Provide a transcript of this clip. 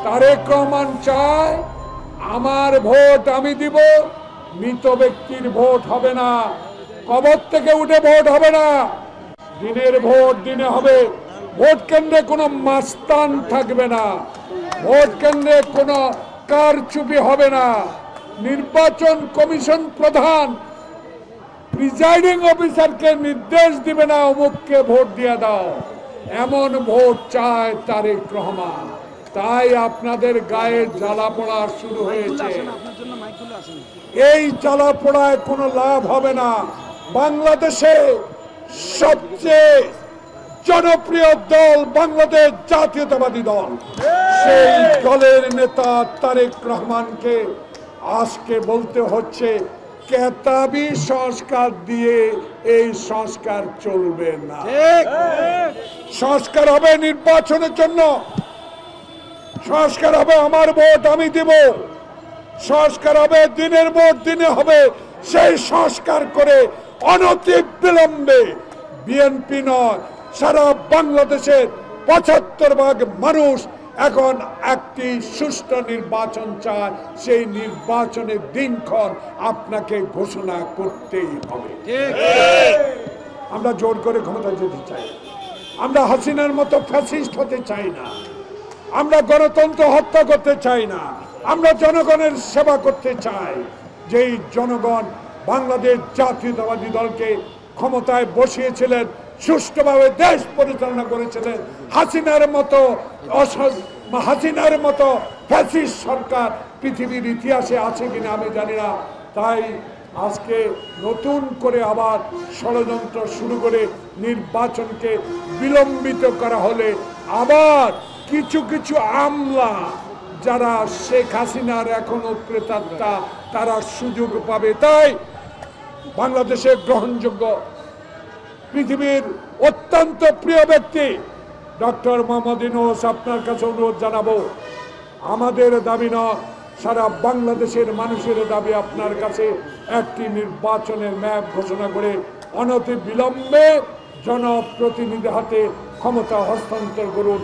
তারেক রহমান চায় আমার ভোট আমি দিব, মৃত ব্যক্তির ভোট হবে না, কবর থেকে উঠে ভোট হবে না, দিনের ভোট দিনে হবে। ভোট কেন্দ্রে কোনো মাস্তান থাকবে না, ভোট কেন্দ্রে কোনো কারচুপি হবে না। নির্বাচন কমিশন প্রধান প্রিজাইডিং অফিসারকে নির্দেশ দিবে না অমুককে ভোট দিয়ে দাও, এমন ভোট চায় তারেক রহমান। তাই আপনাদের গায়ে জ্বালা পোড়া শুরু হয়েছে। এই জ্বালা পোড়ায় কোনো লাভ হবে না। বাংলাদেশে সবচেয়ে জনপ্রিয় দল বাংলাদেশ জাতীয়তাবাদী দল, সেই দলের নেতা তারেক রহমানকে আজকে বলতে হচ্ছে কেতাবি সংস্কার দিয়ে এই সংস্কার চলবে না। সংস্কার হবে নির্বাচনের জন্য, সংস্কার হবে আমার ভোট আমি দিব, সংস্কার হবে দিনের ভোট দিনে হবে। সেই সংস্কার করে অনতিবিলম্বে বিএনপি নয় সারা বাংলাদেশের ৭৫% মানুষ এখন একটি সুষ্ঠু নির্বাচন চায়। সেই নির্বাচনের দিনক্ষণ আপনাকে ঘোষণা করতেই হবে। আমরা জোর করে ক্ষমতা যেতে চাই, আমরা হাসিনার মতো ফ্যাসিস্ট হতে চাই না, আমরা গণতন্ত্র হত্যা করতে চাই না, আমরা জনগণের সেবা করতে চাই। যেই জনগণ বাংলাদেশ জাতীয়তাবাদী দলকে ক্ষমতায় বসিয়েছিলেন, সুষ্ঠুভাবে দেশ পরিচালনা করেছিলেন, হাসিনার মতো ফ্যাসিস্ট সরকার পৃথিবীর ইতিহাসে আছে কিনা আমি জানি না। তাই আজকে নতুন করে আবার ষড়যন্ত্র শুরু করে নির্বাচনকে বিলম্বিত করা হলে আবার কিছু কিছু আমলা যারা শেখ হাসিনার এখনো প্রেতাত্মা তারা সুযোগ পাবে। তাই বাংলাদেশের গ্রহণযোগ্য পৃথিবীর অত্যন্ত প্রিয় ব্যক্তি ডক্টর মোহাম্মদ ইউনূস, আপনার কাছে অনুরোধ জানাবো, আমাদের দাবি না সারা বাংলাদেশের মানুষের দাবি আপনার কাছে একটি নির্বাচনের ম্যাপ ঘোষণা করে অনতিবিলম্বে জনপ্রতিনিধি হাতে ক্ষমতা হস্তান্তর করুন।